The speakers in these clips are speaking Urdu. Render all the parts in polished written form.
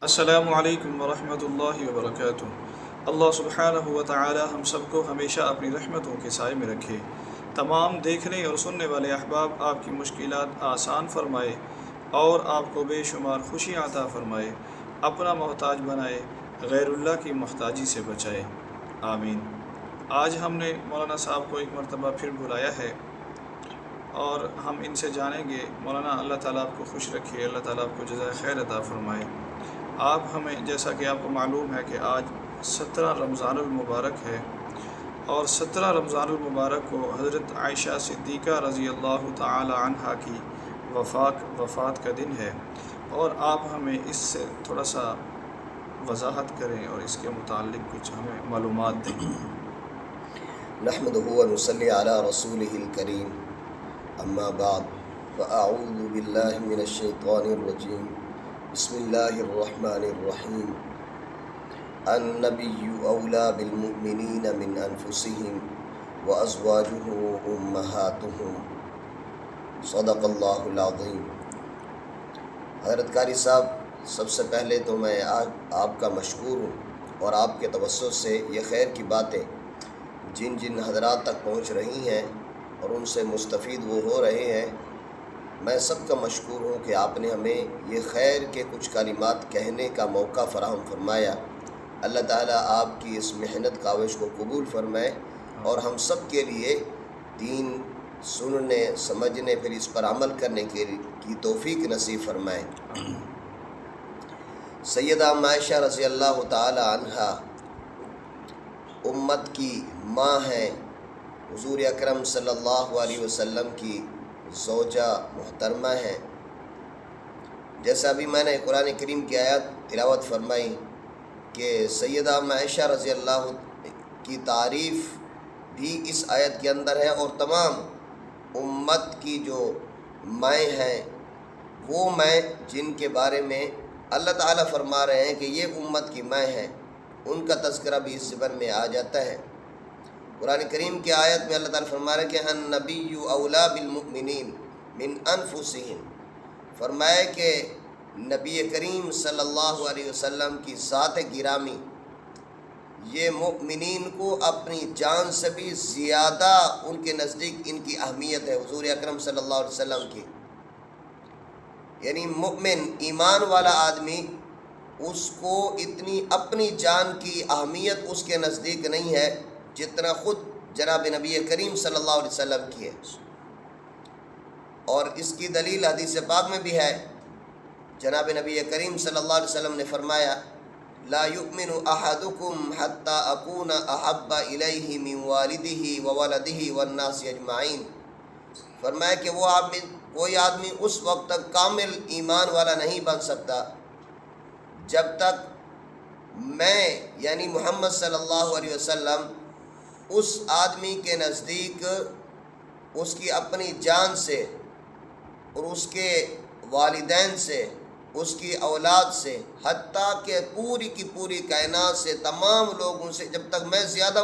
السلام علیکم ورحمۃ اللہ وبرکاتہ۔ اللہ سبحانہ و تعالی ہم سب کو ہمیشہ اپنی رحمتوں کے سائے میں رکھے، تمام دیکھنے اور سننے والے احباب آپ کی مشکلات آسان فرمائے اور آپ کو بے شمار خوشی عطا فرمائے، اپنا محتاج بنائے، غیر اللہ کی محتاجی سے بچائے، آمین۔ آج ہم نے مولانا صاحب کو ایک مرتبہ پھر بلایا ہے اور ہم ان سے جانیں گے۔ مولانا، اللہ تعالیٰ آپ کو خوش رکھے، اللہ تعالیٰ آپ کو جزائے خیر عطا فرمائے۔ آپ ہمیں، جیسا کہ آپ کو معلوم ہے کہ آج 17 رمضان المبارک ہے، اور 17 رمضان المبارک کو حضرت عائشہ صدیقہ رضی اللہ تعالی عنہا کی وفات کا دن ہے، اور آپ ہمیں اس سے تھوڑا سا وضاحت کریں اور اس کے متعلق کچھ ہمیں معلومات دیں۔ نحمده ونصلي على رسوله الكريم اما بعد فاعوذ بالله من الشيطان الرجيم بسم الله الرحمن الرحيم النبي اولى بالمؤمنين من انفسهم وازواجه امهاتهم صدق الله العظيم۔ حضرت قاری صاحب، سب سے پہلے تو میں آپ کا مشکور ہوں، اور آپ کے توسط سے یہ خیر کی باتیں جن جن حضرات تک پہنچ رہی ہیں اور ان سے مستفید وہ ہو رہے ہیں، میں سب کا مشکور ہوں کہ آپ نے ہمیں یہ خیر کے کچھ کلمات کہنے کا موقع فراہم فرمایا۔ اللہ تعالیٰ آپ کی اس محنت کاوش کو قبول فرمائے اور ہم سب کے لیے دین سننے، سمجھنے، پھر اس پر عمل کرنے کی توفیق نصیب فرمائے۔ سیدہ عائشہ رضی اللہ تعالی عنہا امت کی ماں ہیں، حضور اکرم صلی اللہ علیہ وسلم کی زوجہ محترمہ ہیں۔ جیسا ابھی میں نے قرآن کریم کی آیت تلاوت فرمائی کہ سیدہ عائشہ رضی اللہ کی تعریف بھی اس آیت کے اندر ہے، اور تمام امت کی جو مائیں ہیں، وہ مائیں جن کے بارے میں اللہ تعالیٰ فرما رہے ہیں کہ یہ امت کی مائیں ہیں، ان کا تذکرہ بھی اس زبان میں آ جاتا ہے۔ قرآن کریم کی آیت میں اللہ تعالیٰ فرما رہے ہیں کہ النبی اولی بالمؤمنین من انفسہم، فرمایا کہ نبی کریم صلی اللہ علیہ وسلم کی ذات گرامی یہ مؤمنین کو اپنی جان سے بھی زیادہ ان کے نزدیک ان کی اہمیت ہے، حضور اکرم صلی اللہ علیہ وسلم کی۔ یعنی مؤمن، ایمان والا آدمی، اس کو اتنی اپنی جان کی اہمیت اس کے نزدیک نہیں ہے جتنا خود جناب نبی کریم صلی اللہ علیہ وسلم کی ہے۔ اور اس کی دلیل حدیث پاک میں بھی ہے، جناب نبی کریم صلی اللہ علیہ وسلم نے فرمایا لا یؤمن احدکم حتی اکون احب الیہ من والدہ وولدہ والناس اجمعین، فرمایا کہ کوئی آدمی اس وقت تک کامل ایمان والا نہیں بن سکتا جب تک میں یعنی محمد صلی اللہ علیہ وسلم اس آدمی کے نزدیک اس کی اپنی جان سے اور اس کے والدین سے، اس کی اولاد سے، حتیٰ کہ پوری کی پوری کائنات سے، تمام لوگوں سے، جب تک میں زیادہ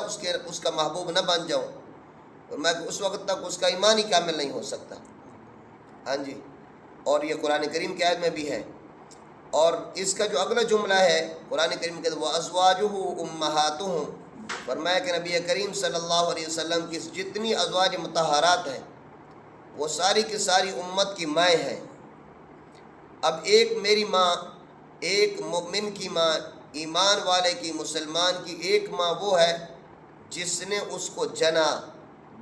اس کا محبوب نہ بن جاؤں، اور میں اس وقت تک اس کا ایمان ہی کامل نہیں ہو سکتا۔ ہاں جی، اور یہ قرآن کریم کی آیت میں بھی ہے۔ اور اس کا جو اگلا جملہ ہے قرآن کریم کے وَأَزْوَاجُهُ أُمَّهَاتُهُمْ، فرمایا کہ نبی کریم صلی اللہ علیہ وسلم کی جتنی ازواج مطہرات ہیں وہ ساری کی ساری امت کی مائیں ہیں۔ اب ایک میری ماں، ایک مومن کی ماں، ایمان والے کی، مسلمان کی ایک ماں وہ ہے جس نے اس کو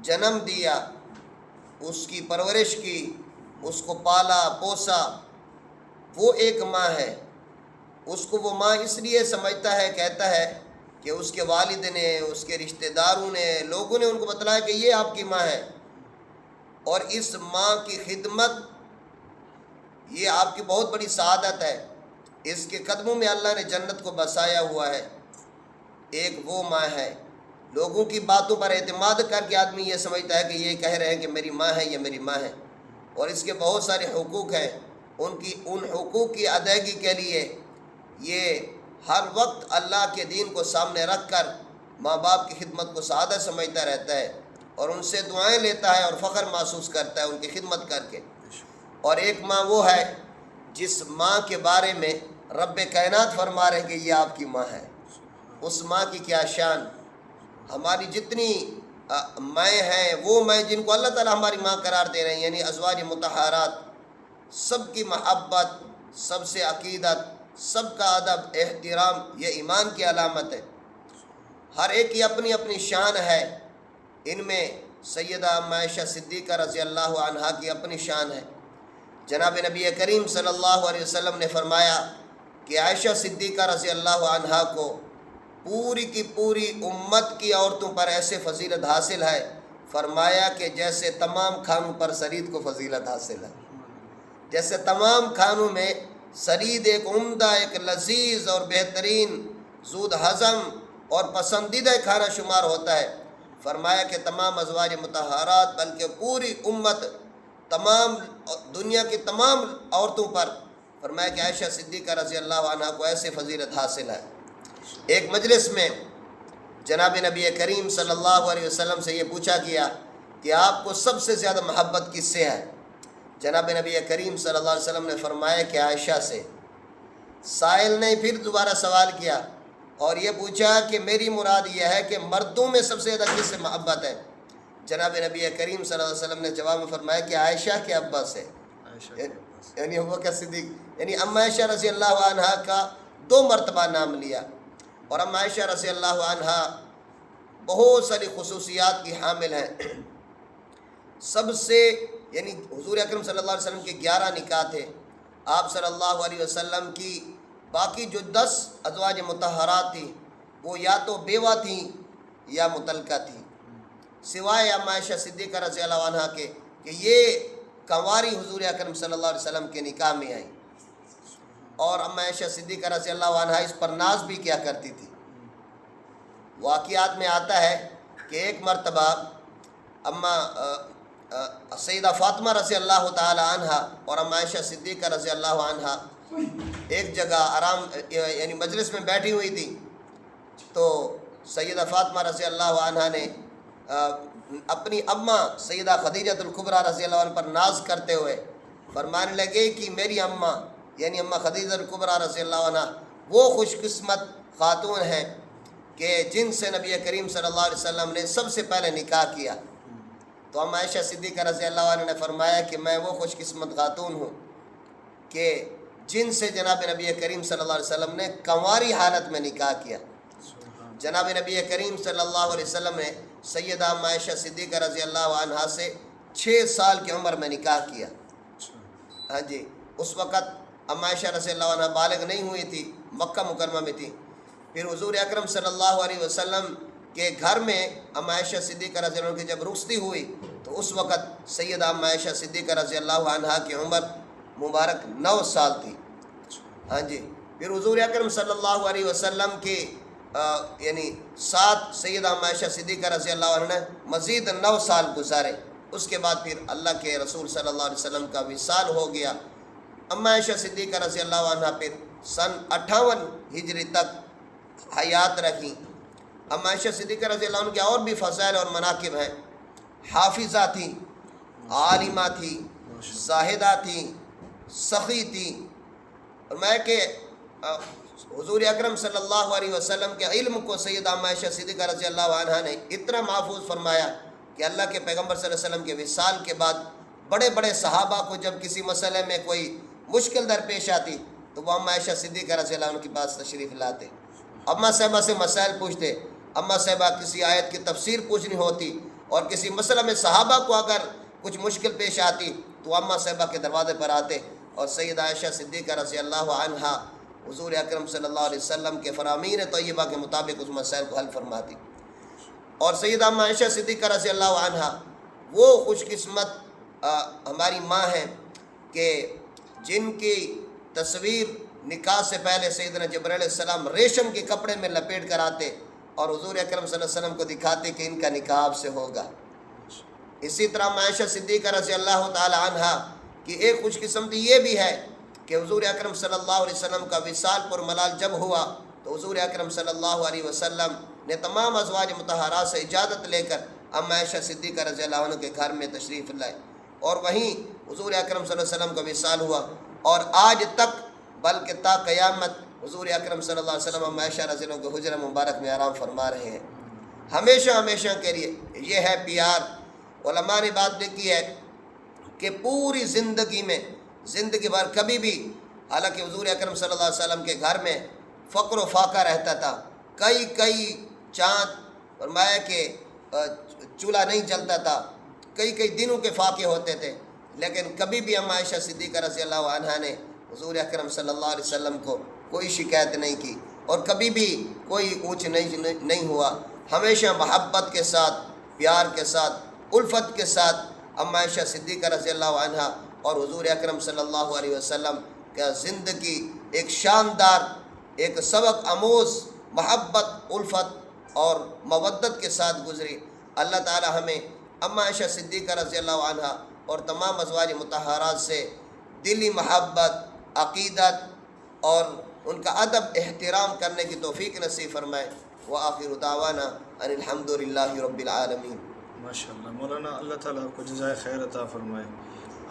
جنم دیا، اس کی پرورش کی، اس کو پالا پوسا، وہ ایک ماں ہے۔ اس کو وہ ماں اس لیے سمجھتا ہے، کہتا ہے کہ اس کے والد نے، اس کے رشتہ داروں نے، لوگوں نے ان کو بتلایا کہ یہ آپ کی ماں ہے، اور اس ماں کی خدمت یہ آپ کی بہت بڑی سعادت ہے، اس کے قدموں میں اللہ نے جنت کو بسایا ہوا ہے۔ ایک وہ ماں ہے۔ لوگوں کی باتوں پر اعتماد کر کے آدمی یہ سمجھتا ہے کہ یہ کہہ رہے ہیں کہ میری ماں ہے، یہ میری ماں ہے، اور اس کے بہت سارے حقوق ہیں۔ ان حقوق کی ادائیگی کے لیے یہ ہر وقت اللہ کے دین کو سامنے رکھ کر ماں باپ کی خدمت کو سعادت سمجھتا رہتا ہے، اور ان سے دعائیں لیتا ہے اور فخر محسوس کرتا ہے ان کی خدمت کر کے۔ اور ایک ماں وہ ہے جس ماں کے بارے میں رب کائنات فرما رہے ہیں کہ یہ آپ کی ماں ہے۔ اس ماں کی کیا شان! ہماری جتنی مائیں ہیں، وہ مائیں جن کو اللہ تعالیٰ ہماری ماں قرار دے رہے ہیں، یعنی ازواج مطہرات، سب کی محبت، سب سے عقیدت، سب کا ادب احترام، یہ ایمان کی علامت ہے۔ ہر ایک کی اپنی اپنی شان ہے۔ ان میں سیدہ ام عائشہ صدیقہ رضی اللہ عنہا کی اپنی شان ہے۔ جناب نبی کریم صلی اللہ علیہ وسلم نے فرمایا کہ عائشہ صدیقہ رضی اللہ عنہا کو پوری کی پوری امت کی عورتوں پر ایسے فضیلت حاصل ہے، فرمایا کہ جیسے تمام کھانوں پر سرید کو فضیلت حاصل ہے۔ جیسے تمام کھانوں میں سرید ایک عمدہ، ایک لذیذ اور بہترین، زود ہضم اور پسندیدہ کھانا شمار ہوتا ہے، فرمایا کہ تمام ازواج مطہرات بلکہ پوری امت، تمام دنیا کی تمام عورتوں پر، فرمایا کہ عائشہ صدیقہ رضی اللہ عنہ کو ایسے فضیلت حاصل ہے۔ ایک مجلس میں جناب نبی کریم صلی اللہ علیہ وسلم سے یہ پوچھا گیا کہ آپ کو سب سے زیادہ محبت کس سے ہے؟ جناب نبی کریم صلی اللہ علیہ وسلم نے فرمایا کہ عائشہ سے۔ سائل نے پھر دوبارہ سوال کیا اور یہ پوچھا کہ میری مراد یہ ہے کہ مردوں میں سب سے زیادہ کس سے محبت ہے؟ جناب نبی کریم صلی اللہ علیہ وسلم نے جواب میں فرمایا کہ عائشہ کے ابا سے، یعنی ابوبکر صدیق، یعنی ام عائشہ رضی اللہ عنہا کا 2 مرتبہ نام لیا۔ اور ام عائشہ رضی اللہ عنہا بہت ساری خصوصیات کی حامل ہیں۔ سب سے، یعنی حضور اکرم صلی اللہ علیہ وسلم کے 11 نکاح تھے۔ آپ صلی اللہ علیہ وسلم کی باقی جو 10 ازواج مطہرات تھیں وہ یا تو بیوہ تھیں یا مطلقہ تھیں، سوائے ام عائشہ صدیقہ رضی اللہ عنہا کے کہ یہ کنواری حضور اکرم صلی اللہ علیہ وسلم کے نکاح میں آئیں۔ اور ام عائشہ صدیقہ رضی اللہ عنہا اس پر ناز بھی کیا کرتی تھی۔ واقعات میں آتا ہے کہ ایک مرتبہ سیدہ فاطمہ رضی اللہ تعالی عنہا اور ام عائشہ صدیقہ رضی اللہ عنہا ایک جگہ آرام، یعنی مجلس میں بیٹھی ہوئی تھی، تو سیدہ فاطمہ رضی اللہ عنہا نے اپنی اماں سیدہ خدیجہ الکبریٰ رضی اللہ عنہ پر ناز کرتے ہوئے فرمانے لگے کہ میری اماں، یعنی اماں خدیجہ الکبریٰ رضی اللہ عنہ وہ خوش قسمت خاتون ہیں کہ جن سے نبی کریم صلی اللہ علیہ وسلم نے سب سے پہلے نکاح کیا۔ تو ام عائشہ صدیقہ رضی اللہ عنہ نے فرمایا کہ میں وہ خوش قسمت خاتون ہوں کہ جن سے جناب نبی کریم صلی اللہ علیہ وسلم نے کنواری حالت میں نکاح کیا۔ جناب نبی کریم صلی اللہ علیہ وسلم نے سیدہ ام عائشہ صدیقہ رضی اللہ عنہا سے 6 سال کی عمر میں نکاح کیا۔ ہاں جی، اس وقت ام عائشہ رضی اللہ عنہ بالغ نہیں ہوئی تھی، مکہ مکرمہ میں تھی۔ پھر حضور اکرم صلی اللہ علیہ وسلم کے گھر میں ام عائشہ صدیقہ رضی اللہ عنہ کی جب رخصتی ہوئی تو اس وقت سیدہ ام عائشہ صدیقہ رضی اللہ عنہا کی عمر مبارک 9 سال تھی۔ ہاں جی، پھر حضور اکرم صلی اللہ علیہ وسلم کے یعنی ساتھ سیدہ ام عائشہ صدیقہ رضی اللہ عنہ نے مزید 9 سال گزارے۔ اس کے بعد پھر اللہ کے رسول صلی اللہ علیہ وسلم کا وصال ہو گیا۔ ام عائشہ صدیقہ رضی اللہ عنہ پھر سن 58 ہجری تک حیات رکھیں۔ ام عائشہ صدیقہ رضی اللہ عنہ کے اور بھی فضائل اور مناقب ہیں۔ حافظہ تھیں، عالمہ تھیں، زاہدہ تھیں، سخی تھیں۔ اور میں کہ حضور اکرم صلی اللہ علیہ وسلم کے علم کو سیدہ ام عائشہ صدیقہ رضی اللہ عنہ نے اتنا محفوظ فرمایا کہ اللہ کے پیغمبر صلی اللہ علیہ وسلم کے وصال کے بعد بڑے بڑے صحابہ کو جب کسی مسئلے میں کوئی مشکل درپیش آتی تو وہ ام عائشہ صدیقہ رضی اللہ عنہ کے پاس تشریف لاتے، اماں صاحبہ سے مسائل پوچھتے۔ اماں صاحبہ کسی آیت کی تفسیر پوچھنی ہوتی اور کسی مسئلہ میں صحابہ کو اگر کچھ مشکل پیش آتی تو اماں صاحبہ کے دروازے پر آتے اور سیدہ عائشہ صدیقہ رضی اللہ عنہا حضور اکرم صلی اللہ علیہ وسلم کے فرامین طیبہ کے مطابق اس مسائل کو حل فرماتی۔ اور سیدہ ام عائشہ صدیقہ رضی اللہ عنہا وہ خوش قسمت ہماری ماں ہیں کہ جن کی تصویر نکاح سے پہلے سیدنا جبرائیل علیہ السلام ریشم کے کپڑے میں لپیٹ کر آتے اور حضور اکرم صلی اللہ علیہ وسلم کو دکھاتے کہ ان کا نکاح آپ سے ہوگا۔ اسی طرح ام عائشہ صدیقہ رضی اللہ تعالی عنہا کی ایک خوش قسمتی یہ بھی ہے کہ حضور اکرم صلی اللہ علیہ وسلم کا وصال پر ملال جب ہوا تو حضور اکرم صلی اللہ علیہ وسلم نے تمام ازواج مطہرات سے اجازت لے کر ام عائشہ صدیقہ رضی اللہ عنہ کے گھر میں تشریف لائے اور وہیں حضور اکرم صلی اللہ علیہ وسلم کا وصال ہوا۔ اور آج تک بلکہ تا قیامت حضور اکرم صلی اللہ علیہ وسلم ہم عائشہ رضی اللہ عنہ کے حجرہ مبارک میں آرام فرما رہے ہیں، ہمیشہ ہمیشہ کے لیے۔ یہ ہے پیار۔ علماء نے بات لکھی ہے کہ پوری زندگی میں، زندگی بھر کبھی بھی، حالانکہ حضور اکرم صلی اللہ علیہ وسلم کے گھر میں فقر و فاقہ رہتا تھا، کئی چاند فرمایا کہ چولہا نہیں جلتا تھا، کئی دنوں کے فاقے ہوتے تھے، لیکن کبھی بھی ہم عائشہ صدیقہ رضی اللہ عنہا نے حضور اکرم صلی اللہ علیہ وسلم کو کوئی شکایت نہیں کی، اور کبھی بھی کوئی اونچ نہیں ہوا، ہمیشہ محبت کے ساتھ، پیار کے ساتھ، الفت کے ساتھ ام عائشہ صدیقہ رضی اللہ عنہا اور حضور اکرم صلی اللہ علیہ وسلم کا زندگی ایک شاندار، ایک سبق آموز محبت، الفت اور مودت کے ساتھ گزری۔ اللہ تعالی ہمیں ام عائشہ صدیقہ رضی اللہ عنہا اور تمام ازواج مطہرات سے دلی محبت، عقیدت اور ان کا ادب احترام کرنے کی توفیق نصیب فرمائے۔ وآخر دعوانا ان الحمد للہ رب العالمین۔ ماشاء اللہ مولانا، اللہ تعالیٰ آپ کو جزائے خیر عطا فرمائے۔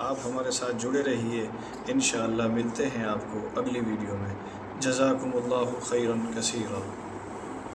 آپ ہمارے ساتھ جڑے رہیے، انشاءاللہ ملتے ہیں آپ کو اگلی ویڈیو میں۔ جزاکم اللہ خیرا کثیرا۔